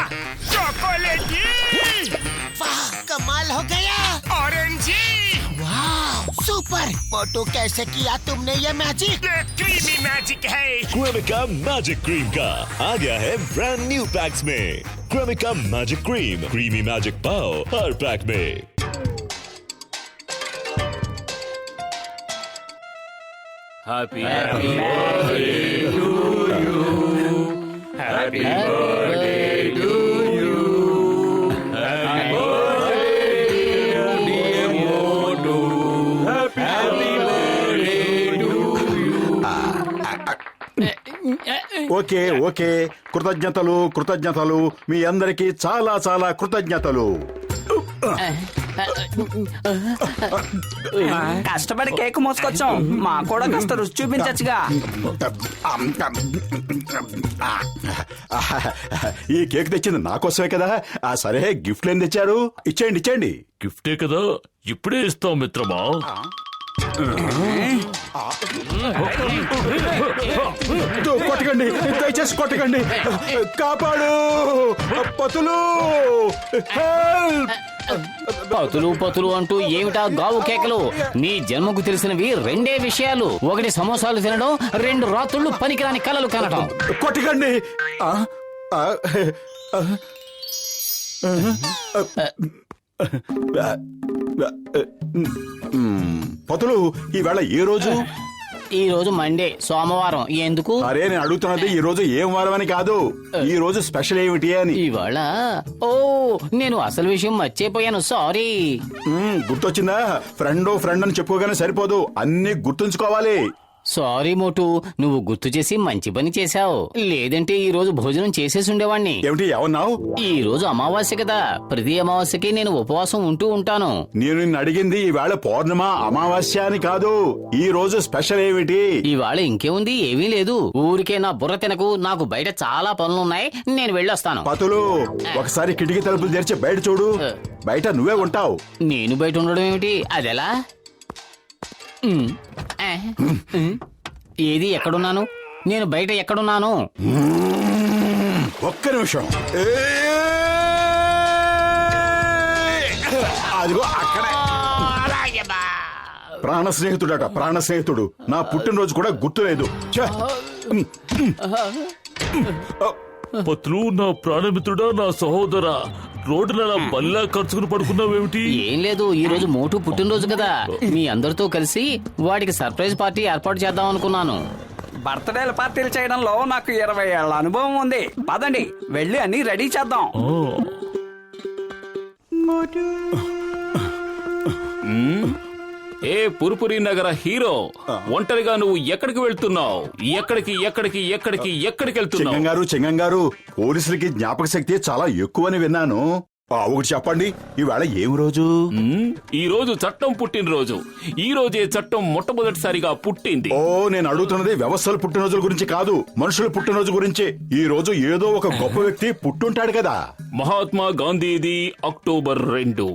चॉकलेटी, वाह, कमाल हो गया। ऑरेंजी, वाह, सुपर। मोटू, कैसे किया तुमने ये मैजिक? ये क्रीमी मैजिक है। क्रेमिका मैजिक क्रीम का आ गया है ब्रांड न्यू पैक्स में। Cremica magic cream, creamy magic पाओ हर पैक में। Happy birthday to you. Happy birthday to you. Happy birthday dear Motu. Happy birthday to you. Okay okay, కృతజ్ఞతలు మీ అందరికీ చాలా చాలా కృతజ్ఞతలు. కష్టపడి కేక్ మోసుకొచ్చాం, మా కూడా కాస్త రుచి చూపించచ్చుగా. ఈ కేక్ తెచ్చింది నా కోసమే కదా. సరే, గిఫ్ట్లు ఏం తెచ్చారు? ఇచ్చేయండి. గిఫ్టే కదా, ఇప్పుడే ఇస్తాం మిత్రమా. కొట్టకండి, దయచేసి కొట్టకండి. కాపాడు పతులు. పతులు అంటూ ఏమిటా గావు కేకలు? నీ జన్మకు తెలిసినవి రెండే విషయాలు. ఒకటి సమోసాలు తినడం, 2 రాత్రుళ్ళు పనికిరాని కలలు కనడం. కొట్టకండి. పతులు, ఈవేళ ఏ రోజు? ఈ రోజు మండే, సోమవారం. ఎందుకు? అరే, నేను అడుగుతున్నది ఈ రోజు ఏం వారం అని కాదు, ఈ రోజు స్పెషల్ ఏమిటి అని. ఇవాళ ఓ, నేను అసలు విషయం మర్చిపోయాను, సారీ. గుర్తొచ్చిందా? ఫ్రెండ్ అని చెప్పుకోగానే సరిపోదు, అన్ని గుర్తుంచుకోవాలి. సారీ మోటు, నువ్వు గుర్తు చేసి మంచి పని చేశావు. లేదంటే ఈ రోజు భోజనం చేసేసి ఉండేవాణ్ణి. ఏమిటి ఏమన్నావు? ఈ రోజు అమావాస్య కదా, ప్రతి అమావాస్యకి నేను ఉపవాసం ఉంటూ ఉంటాను. నేను నిన్ను అడిగింది ఈవేళ పౌర్ణమ అమావాస్య అని కాదు, ఈ రోజు స్పెషల్ ఏమిటి? ఇవాళ ఇంకేముంది, ఏమీ లేదు. ఊరికే నా బుర్ర తినకు, నాకు బయట చాలా పనులున్నాయి, నేను వెళ్ళొస్తాను. పతులు, ఒకసారి కిటికీ తలుపులు తెరిచి బయట చూడు. బయట నువ్వే ఉంటావు. నేను బయట ఉండడం ఏమిటి? అదెలా? ఏది, ఎక్కడున్నాను నేను? బయట ఎక్కడున్నాను? ఒక్క నిమిషం. అదిగో అక్కడే. ప్రాణ స్నేహితుడు. నా పుట్టినరోజు కూడా గుర్తులేదు. పత్రు, నా ప్రాణమిత్రుడా, నా సహోదరా, రోడ్డున బల్లా ఖర్చుకుని పడుకున్నావేమిటి? ఏం లేదు, ఈ రోజు మోటు పుట్టినరోజు కదా, మీ అందరితో కలిసి వాడికి సర్ప్రైజ్ పార్టీ ఏర్పాటు చేద్దాం అనుకున్నాను. బర్త్డేల పార్టీలు చేయడంలో నాకు 20 ఏళ్ల అనుభవం ఉంది. పదండి, వెళ్ళి అన్ని రెడీ చేద్దాం. ఏ పురుపురి నగర హీరో, ఒంటరిగా నువ్వు ఎక్కడికి వెళ్తున్నావు? ఎక్కడికి వెళ్తున్నావు? చెంగంగారు, పోలీసులకి జ్ఞాపక శక్తి చాలా ఎక్కువని విన్నాను. ఒకటి చెప్పండి, ఈవేళ ఏం రోజు? ఈ రోజు చట్టం పుట్టినరోజు. ఈ రోజే చట్టం మొట్టమొదటిసారిగా పుట్టింది. ఓ, నేను అడుగుతున్నది వ్యవస్థల పుట్టినరోజుల గురించి కాదు, మనుషుల పుట్టినరోజు గురించి. ఈ రోజు ఏదో ఒక గొప్ప వ్యక్తి పుట్టుంటాడు కదా. మహాత్మా గాంధీది అక్టోబర్ 2,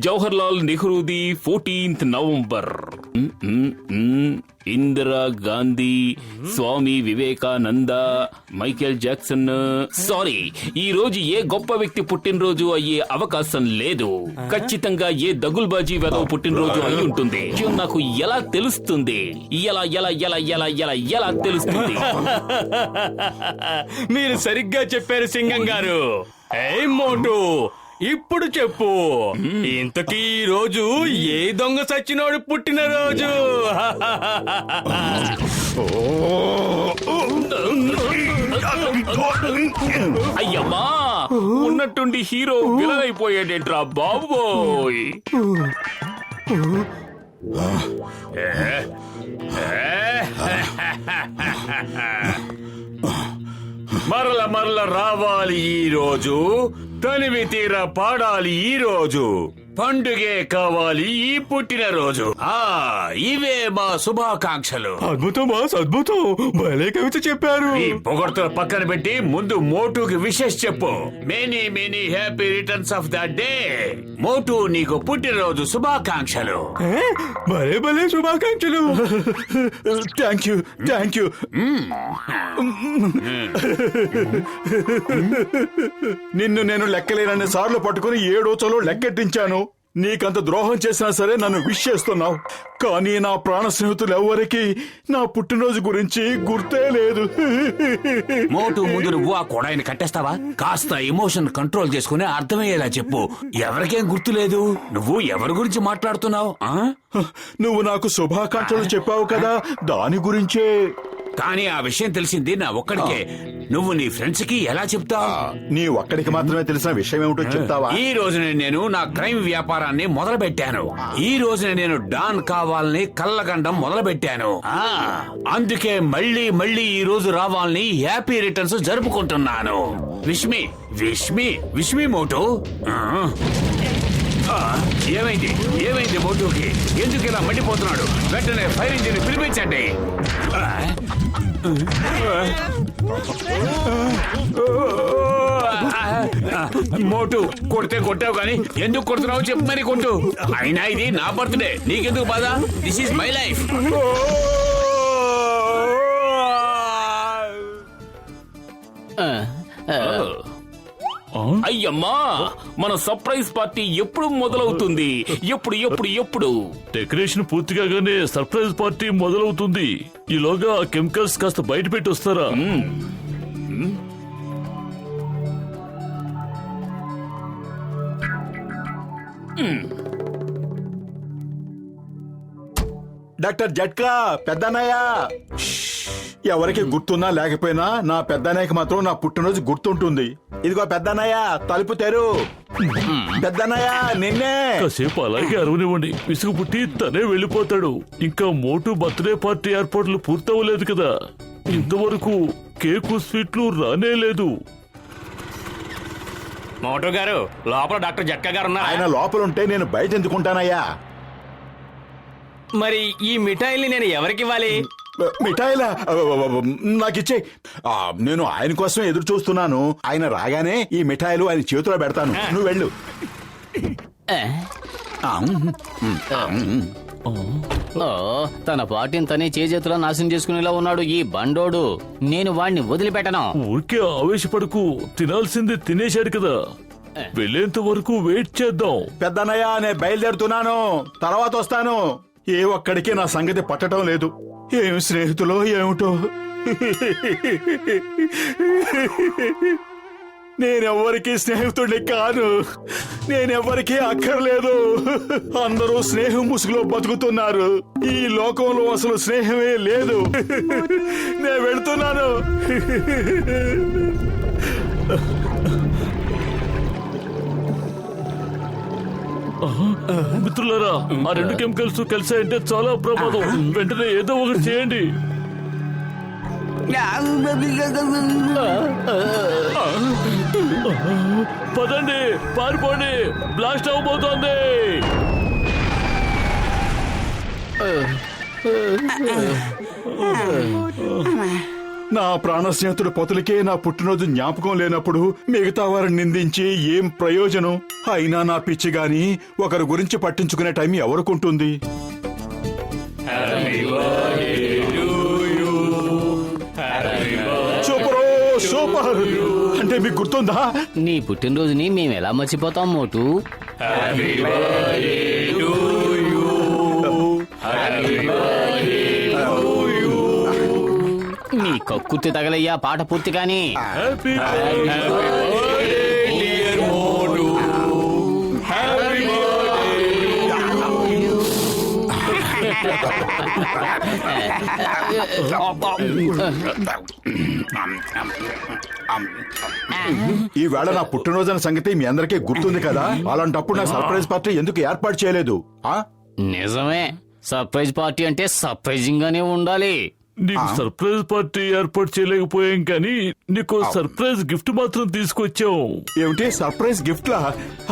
జవహర్ లాల్ నెహ్రూది 14th November, Indira Gandhi, Swami Vivekananda, Michael Jackson. Sorry, ఈ రోజు ఏ గొప్ప వ్యక్తి పుట్టినరోజు అయ్యే అవకాశం లేదు. ఖచ్చితంగా ఏ దగుల్బాజీ వెధవ పుట్టినరోజు అయి ఉంటుంది. నాకు ఎలా తెలుస్తుంది? ఎలా తెలుస్తుంది? మీరు సరిగ్గా చెప్పారు సింగం గారు. ఏయ్ మోటు, ఇప్పుడు చెప్పు, ఇంతకీ ఈ రోజు ఏ దొంగ సచ్చినోడు పుట్టినరోజు? అయ్యమ్మా, ఉన్నట్టుండి హీరో విలన్ అయిపోయాడేంట్రా బాబోయ్. మరల రావాలి ఈ రోజు, తనివి తీర పాడాలి ఈ రోజు. పండుగే కావాలి ఈ పుట్టినరోజు. ఇవే మా శుభాకాంక్షలు. అద్భుతం బాస్, అద్భుతం. భలే కవిత చెప్పారు. ఈ పొగడ్తల పక్కన పెట్టి ముందు మోటుకి విషెస్ చెప్పు. Many many happy returns of the day. Motu, నీకు పుట్టినరోజు శుభాకాంక్షలు. భలే భలే శుభాకాంక్షలు. Thank you, thank you. నిన్ను నేను లెక్కలేనన్ని సార్లు పట్టుకుని 7 రోజులు లెక్కెట్టించాను. నీకంత ద్రోహం చేసినా సరే నన్ను విష్ చేస్తున్నావు. కానీ నా ప్రాణ స్నేహితులు ఎవరికి నా పుట్టినరోజు గురించి గుర్తే లేదు. మోటు, ముందు నువ్వు ఆ కొడాయిని కట్టేస్తావా? కాస్త ఎమోషన్ కంట్రోల్ చేసుకుని అర్థమయ్యేలా చెప్పు. ఎవరికేం గుర్తులేదు. నువ్వు ఎవరి గురించి మాట్లాడుతున్నావు? నువ్వు నాకు శుభాకాంక్షలు చెప్పావు కదా, దాని గురించే. కానీ ఆ విషయం తెలిసింది నా ఒక్కడికే. నువ్వు నీ ఫ్రెండ్స్ కి ఎలా చెప్తావు? నీ ఒక్కడికి మాత్రమే తెలిసిన విషయం ఏమిటో చెప్తావా? ఈ రోజునే నేను నా క్రైమ్ వ్యాపారాన్ని మొదలు పెట్టాను. ఈ రోజునే నేను డాన్ కావాలని కళ్ళగండం మొదలు పెట్టాను. అందుకే మళ్ళీ మళ్ళీ ఈ రోజు రావాలని హ్యాపీ రిటర్న్స్ జరుపుకుంటున్నాను. Wish me wish me wish me Motu. ఏమైంది ఏమైంది మోటుకి? ఎందుకు ఇలా మండిపోతున్నాడు? వెంటనే ఫైర్ ఇంజిన్ పిలిపించండి. మోటు, కొడితే కొట్టావు కానీ ఎందుకు కొడుతున్నావు చెప్పు మరి కొట్టు. అయినా ఇది నా బర్త్డే, నీకెందుకు బాధ? This is my life. అయ్యమ్మా, మన సర్ప్రైజ్ పార్టీ ఎప్పుడు మొదలవుతుంది? ఎప్పుడు ఎప్పుడు ఎప్పుడు? డెకరేషన్ పూర్తి కాగానే సర్ప్రైజ్ పార్టీ మొదలవుతుంది. ఈలోగా కెమికల్స్ కాస్త బయట పెట్టి వస్తారా? డాక్టర్ జట్కా, పెద్దన్నయ్య. ఎవరికి గుర్తున్నా లేకపోయినా నా పెద్దన్నయ్యకి మాత్రం నా పుట్టినరోజు గుర్తుంటుంది. ఇదిగో పెద్దన్నయ్య, తలుపు తెరు. పెద్దన్నయ్య, నిన్నే. కాసేపు అలాగే అరవనివ్వండి. విసుగు పుట్టి తనే వెళ్ళిపోతాడు. ఇంకా మోటు బర్త్డే పార్టీ ఏర్పాట్లు పూర్తవలేదు కదా. ఇంతవరకు కేకు స్వీట్లు రానే లేదు. మోటో గారు, లోపల డాక్టర్ జట్కా గారు ఉన్నారు. ఆయన లోపలుంటే నేను బయట ఎందుకుంటానయ్యా? మరి ఈ మిఠాయిల్ని నేను ఎవరికి ఇవ్వాలి? మిఠాయిలా? నాకిచ్చే. నేను ఆయన కోసం ఎదురు చూస్తున్నాను. ఆయన రాగానే ఈ మిఠాయిలు ఆయన చేతిలో పెడతాను. నువ్వు వెళ్ళు. తన పార్టీని తనే చేతులా నాశనం చేసుకునేలా ఉన్నాడు ఈ బండోడు. నేను వాణ్ణి వదిలిపెట్టను. ఊరికే ఆవేశపడకు. తినాల్సింది తినేశాడు కదా. వెళ్ళేంత వరకు వెయిట్ చేద్దాం. పెద్దన్నయ్య, నేను బయలుదేరుతున్నాను. తర్వాత వస్తాను. ఏ ఒక్కడికి నా సంగతి పట్టడం లేదు. ఏం స్నేహితులో ఏమిటో. నేనెవ్వరికి స్నేహితుడిని కాను. నేనెవ్వరికీ అక్కర్లేదు. అందరూ స్నేహం ముసుగులో బతుకుతున్నారు. ఈ లోకంలో అసలు స్నేహమే లేదు. నేను వెళ్తున్నాను. మిత్రులారా, ఆ 2 కెమికల్స్ కలిసాయంటే చాలా ప్రమాదం. వెంటనే ఏదో ఒకటి చేయండి. పదండి, పారిపోండి. బ్లాస్ట్ అవబోతోంది. నా ప్రాణ స్నేహితుడు పొతులకే నా పుట్టినరోజు జ్ఞాపకం లేనప్పుడు మిగతా వారిని నిందించి ఏం ప్రయోజనం? అయినా నా పిచ్చి గాని ఒకరి గురించి పట్టించుకునే టైం ఎవరికుంటుంది? Super, super. అంటే మీకు గుర్తుందా? నీ పుట్టినరోజుని మేము ఎలా మర్చిపోతాం మోటు? నీ కక్కుర్తి తగలయ్యా పాట పూర్తి కానీ. హ్యాపీ ఈ వేళ నా పుట్టినరోజు అనే సంగతి మీ అందరికీ గుర్తుంది కదా. అలాంటప్పుడు నా సర్ప్రైజ్ పార్టీ ఎందుకు ఏర్పాటు చేయలేదు? నిజమే, సర్ప్రైజ్ పార్టీ అంటే సర్ప్రైజింగ్ గానే ఉండాలి. నీకు సర్ప్రైజ్ పార్టీ ఏర్పాటు చేయలేకపోయాం కానీ నీకు సర్ప్రైజ్ గిఫ్ట్ మాత్రం తీసుకొచ్చాం. ఏమిటి సర్ప్రైజ్ గిఫ్ట్లా?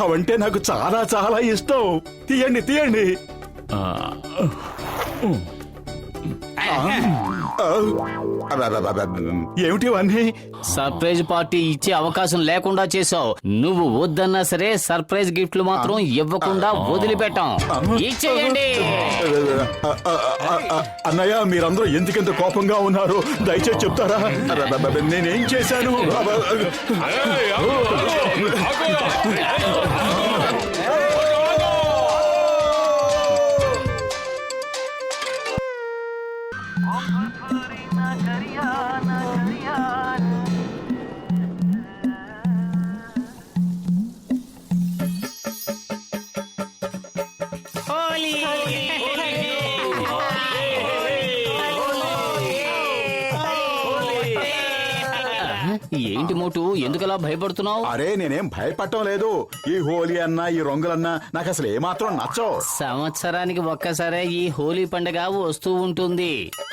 అవంటే నాకు చాలా చాలా ఇష్టం. తీయండి తీయండి. ఏమిటి ఇవన్నీ? సర్ప్రైజ్ పార్టీ ఇచ్చే అవకాశం లేకుండా చేసావు. నువ్వు వద్దన్నా సరే సర్ప్రైజ్ గిఫ్ట్లు మాత్రం ఇవ్వకుండా వదిలిపెట్టాం. ఇచ్చేయండి. అన్నయ్య, మీరందరూ ఎందుకెంత కోపంగా ఉన్నారు? దయచేసి చెప్తారా? నేనేం చేశాను? ఏంటి మోటు, ఎందుకలా భయపడుతున్నావు? అరే నేనేం భయపడటం లేదు. ఈ హోలీ అన్నా ఈ రంగులన్నా నాకు అసలు ఏమాత్రం నచ్చవు. సంవత్సరానికి ఒక్కసారే ఈ హోలీ పండుగ వస్తూ ఉంటుంది.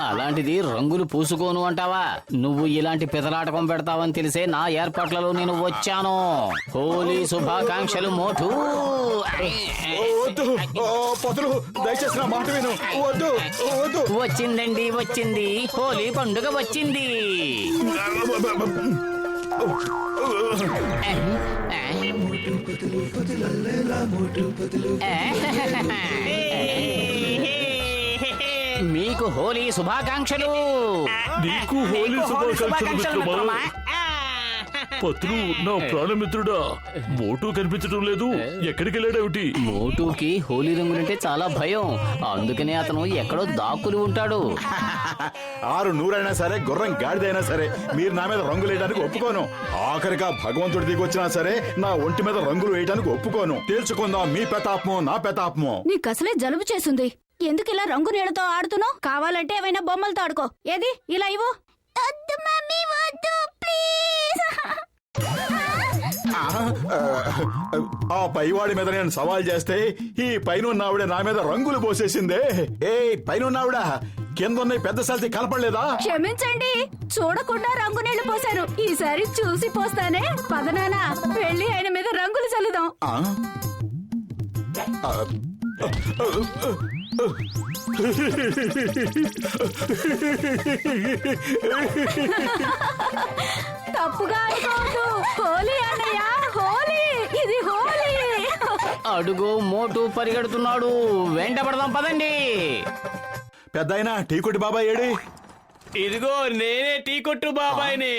అలాంటిది రంగులు పూసుకోను అంటావా? నువ్వు ఇలాంటి పితలాటకం పెడతావని తెలిసే నా ఏర్పాట్లలో నేను వచ్చాను. హోలీ శుభాకాంక్షలు మోటు. వద్దు పొదలు, దయచేసి నా మాట విను. వద్దు వద్దు. వచ్చిందండి, వచ్చింది హోలీ పండుగ వచ్చింది. మీకు హోలీ శుభాకాంక్షలు. నీకు హోలీ శుభాకాంక్షలు మిత్రమా. పత్రు, నా ప్రాణమిత్రుడా, మోటు కనిపించడం లేదు. ఎక్కడికి వెళ్ళాడేమిటి? మోటుకి హోలీ రంగులంటే చాలా భయం. అందుకనే అతను ఎక్కడో దాక్కుని ఉంటాడు. 6 నూరైనా సరే, గుర్రం గాడిదైనా సరే, మీరు నా మీద రంగులు వేయడానికి ఒప్పుకోను. ఆఖరిగా భగవంతుడి దిగి వచ్చినా సరే నా ఒంటి మీద రంగులు వేయడానికి ఒప్పుకోను. తేల్చుకుందాం మీ పెతాపమో నా పెతాపమో. నీకసలే జలుబు చేసింది. ఎందుకు ఇలా రంగు నీళ్ళతో ఆడుతున్నావు? కావాలంటే ఏమైనా బొమ్మలతో ఆడుకో. ఏది ఇలా ఇవ్వు. ఆ పైవాడి మీద నేను సవాల్ చేస్తే ఈ పైన ఆవిడ నా మీద రంగులు పోసేసిందే. ఏ పైన కింద ఉన్న పెద్ద సాల్తీ కనపడలేదా? క్షమించండి, చూడకుండా రంగు నీళ్లు పోసాను. ఈసారి చూసి పోస్తానే. పదనానా, వెళ్ళి ఆయన మీద రంగులు చల్లుదాం. తప్పుగా అనుకోవద్దు. హోలీ అన్నయ్య, హోలీ, ఇది హోలీ. అడుగు మోటు పరిగెడుతున్నాడు. వెంట పడదాం పదండి. పెద్దాయనా టీ కొట్టి బాబాయ్ ఏడి? ఇదిగో నేనే టీ కొట్టు బాబాయిని.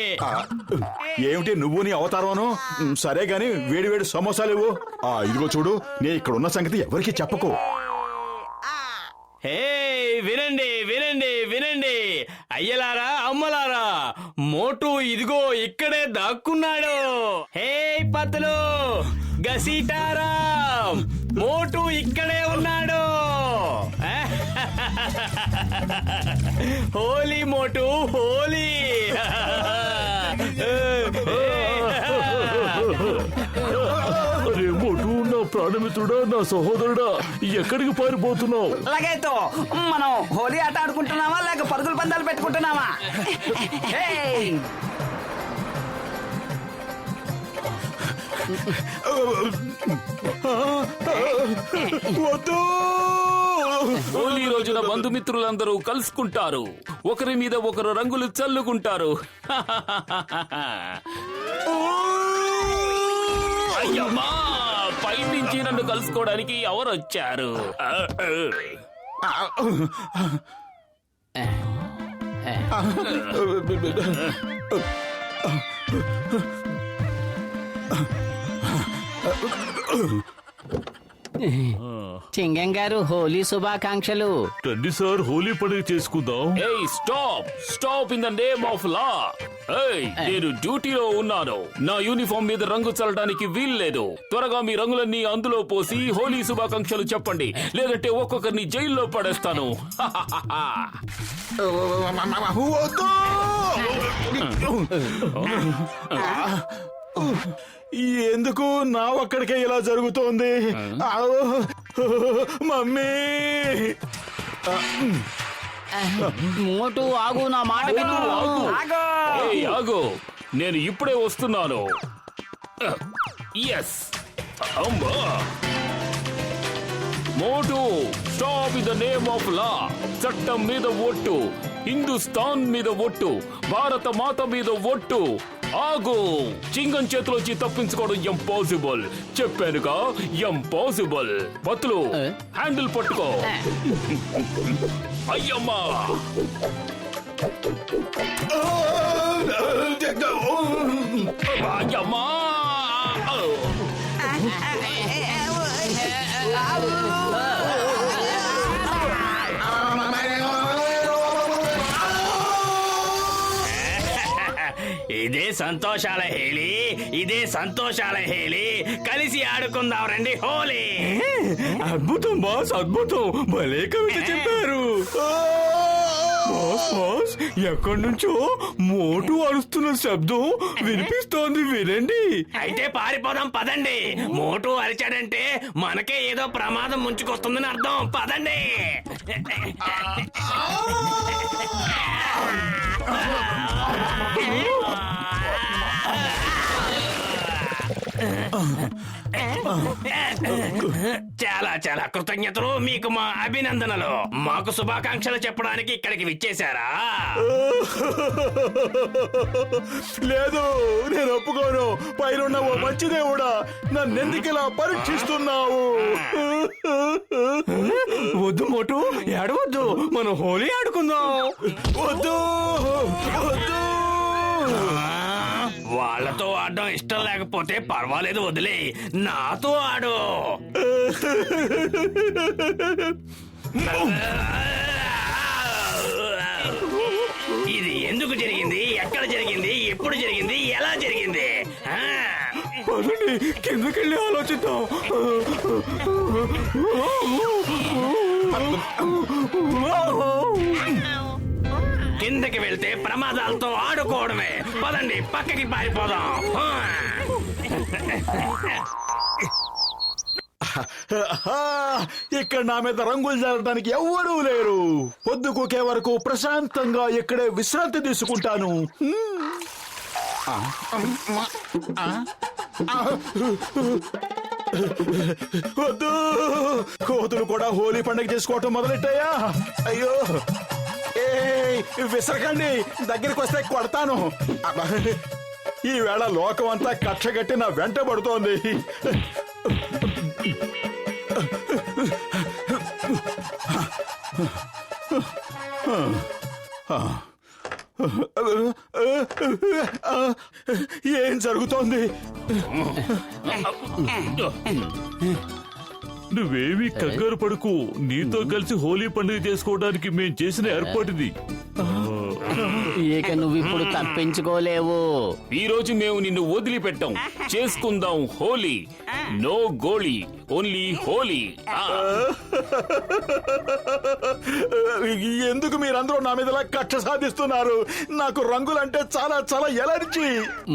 ఏమిటి నువ్వు నీ అవతారమును? సరే గాని వేడి వేడి సమోసాలు ఇవ్వు. ఇదిగో చూడు, నే ఇక్కడ ఉన్న సంగతి ఎవరికి చెప్పకు. హే, వినండి వినండి వినండి, అయ్యలారా అమ్మలారా, మోటు ఇదిగో ఇక్కడే దాక్కున్నాడు. హే పత్తులు, గసీటారా, మోటు ఇక్కడే ఉన్నాడు. హోలీ మోటు, హోలీ. అరే మోటు, నా ప్రాణమిత్రుడా, నా సహోదరుడా, ఎక్కడికి పారిపోతున్నావు? అలాగైతే మనం హోలీ ఆట ఆడుకుంటున్నావా లేక పరుగుల పందాలు పెట్టుకుంటున్నావా? వద్దు. హోలీ రోజున బంధుమిత్రులందరూ కలుసుకుంటారు. ఒకరి మీద ఒకరు రంగులు చల్లుకుంటారు. అయ్యమ్మా, పైనుంచి నన్ను కలుసుకోవడానికి ఎవరు వచ్చారు? చింగం గారు, హోలీ శుభాకాంక్షలు. రండి సార్, హోలీ పండుగ చేసుకుందాం. ఏయ్, stop in the name of లా. ఏయ్, నేను డ్యూటీలో ఉన్నాను. నా యూనిఫామ్ మీద రంగు చల్లడానికి వీల్లేదు. త్వరగా మీ రంగులన్నీ అందులో పోసి హోలీ శుభాకాంక్షలు చెప్పండి, లేదంటే ఒక్కొక్కరిని జైల్లో పడేస్తాను. ఎందుకు నా ఒక్కడికే ఇలా జరుగుతోంది? మమ్మీ, మోటు ఆగు, నా మాట విను. ఆగో. ఏయ్, ఆగు, నేను ఇప్పుడే వస్తున్నాను. ఎస్ అమ్మా. Motu, stop in the name of law. చట్టం మీద ఒట్టు, హిందుస్థాన్ మీద ఒట్టు, భారత మాత మీద ఒట్టు. ఆగు. చింగం చేతిలోంచి తప్పించుకోవడం ఇంపాసిబుల్. చెప్పానుగా, ఇంపాసిబుల్. పత్తులు, హ్యాండిల్ పట్టుకో. అయ్యమ్మా. అయ్యమ్మా. ఇదే సంతోషాల హేళి, ఇదే సంతోషాల హేళి. కలిసి ఆడుకుందాం రండి హోలీ. అద్భుతం బాస్, అద్భుతం. భలే కవిత చెప్పారు. బాస్ బాస్, ఎక్కడి నుంచో మోటు అరుస్తున్న శబ్దం వినిపిస్తోంది, వినండి. అయితే పారిపోదాం పదండి. మోటు అరిచాడంటే మనకే ఏదో ప్రమాదం ముంచుకొస్తుందని అర్థం. పదండి. చాలా చాలా కృతజ్ఞతలు. మీకు మా అభినందనలు. మాకు శుభాకాంక్షలు చెప్పడానికి ఇక్కడికి విచ్చేశారా? లేదు, నేను ఒప్పుకోను. పైన ఓ మంచి దేవుడా, నన్నెందుకు ఇలా పరీక్షిస్తున్నావు? వద్దు మోటు, ఏడవద్దు. మనం హోలీ ఆడుకుందాం. వద్దు వద్దు. వాళ్ళతో ఆడడం ఇష్టం లేకపోతే పర్వాలేదు, వదిలే. నాతో ఆడు. ఇది ఎందుకు జరిగింది, ఎక్కడ జరిగింది, ఎప్పుడు జరిగింది, ఎలా జరిగింది? పదండి, కిందకెళ్ళి ఆలోచిద్దాం. కిందకి వెళ్తే ప్రమాదాలతో ఆడుకోవడమే. పదండి, పక్కకి పారిపోదాం. ఇక్కడ నా మీద రంగులు జరగడానికి ఎవ్వరూ లేరు. పొద్దుకూకే వరకు ప్రశాంతంగా ఇక్కడే విశ్రాంతి తీసుకుంటాను. వద్దు, కోతులు కూడా హోలీ పండుగ చేసుకోవటం మొదలెట్టాయా? అయ్యో, ఏ విసరకండి, దగ్గరికి వస్తే కొడతాను. ఈ వేళ లోకం అంతా కక్షగట్టి నా వెంట పడుతోంది. ఏం జరుగుతోంది? నువ్వేమీ కంగారు పడుకు. నీతో కలిసి హోలీ పండుగ చేసుకోవడానికి మేం చేసిన ఏర్పాటుది. ఇక నువ్వు ఇప్పుడు తప్పించుకోలేవు. ఈ రోజు మేము నిన్ను వదిలిపెట్టాం. చేసుకుందాం హోలీ. నో గోళీ, ఓన్లీ హోలీ. ఎందుకు మీరందరూ నా మీద కక్ష సాధిస్తున్నారు? నాకు రంగులంటే చాలా చాలా ఎలర్జీ.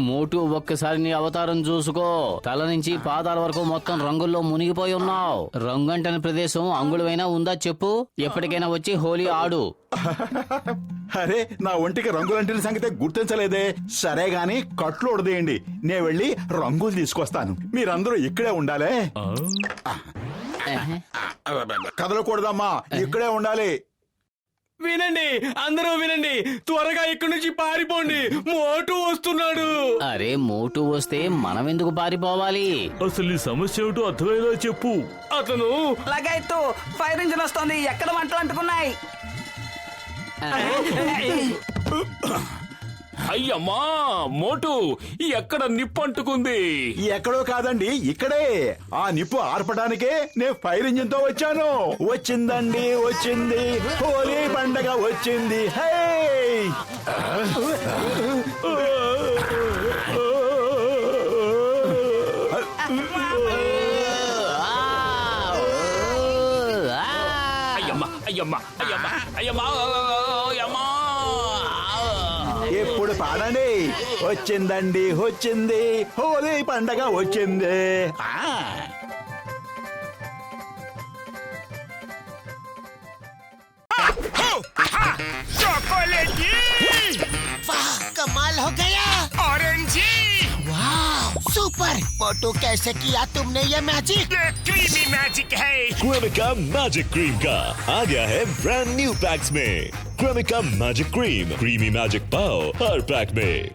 మోటు, ఒక్కసారి నీ అవతారం చూసుకో. తల నుంచి పాదాల వరకు మొత్తం రంగుల్లో మునిగిపోయి ఉన్నావు. రంగంటని ప్రదేశం అంగుళమైనా ఉందా చెప్పు? ఎప్పటికైనా వచ్చి హోలీ ఆడు. అరే, నా ఒంటికి రంగులంటిన సంగతే గుర్తించలేదే. సరే గాని కట్లు ఉడదేయండి, నే వెళ్ళి రంగులు తీసుకొస్తాను. మీరందరూ ఇక్కడే ఉండాలే. కదలకూడదమ్మా, ఇక్కడే ఉండాలి. వినండి, అందరూ వినండి. త్వరగా ఇక్కడి నుంచి పారిపోండి. మోటు వస్తున్నాడు. అరే, మోటు వస్తే మనం ఎందుకు పారిపోవాలి? అసలు నీ సమస్య ఏమిటో అర్థమయ్యేలా చెప్పు. అతను లగైతు, ఫైర్ ఇంజిన్ వస్తుంది. ఎక్కడ మంటలు అంటుకున్నాయి? అయ్యమ్మా, మోటు, ఎక్కడ నిప్పంటుకుంది? ఎక్కడో కాదండి, ఇక్కడే. ఆ నిప్పు ఆర్పడానికే నేను ఫైర్ ఇంజిన్ తో వచ్చాను. వచ్చిందండి, వచ్చింది, హోలీ పండగ వచ్చింది. హే, అయ్యమ్మా, అయ్యమ్మా, అయ్యమ్మా, అయ్యమ్మా, అయ్యమ్మా. ఇప్పుడు పాడండి. వచ్చిందండి, వచ్చింది, హోలీ పండగ వచ్చింది. वाह कमाल हो गया ऑरेंजी वाह सुपर मोटू कैसे किया तुमने ये मैजिक ये क्रीमी मैजिक है क्रेमिका मैजिक क्रीम का आ गया है ब्रांड न्यू पैक्स में Cremica magic cream creamy magic पाव हर पैक में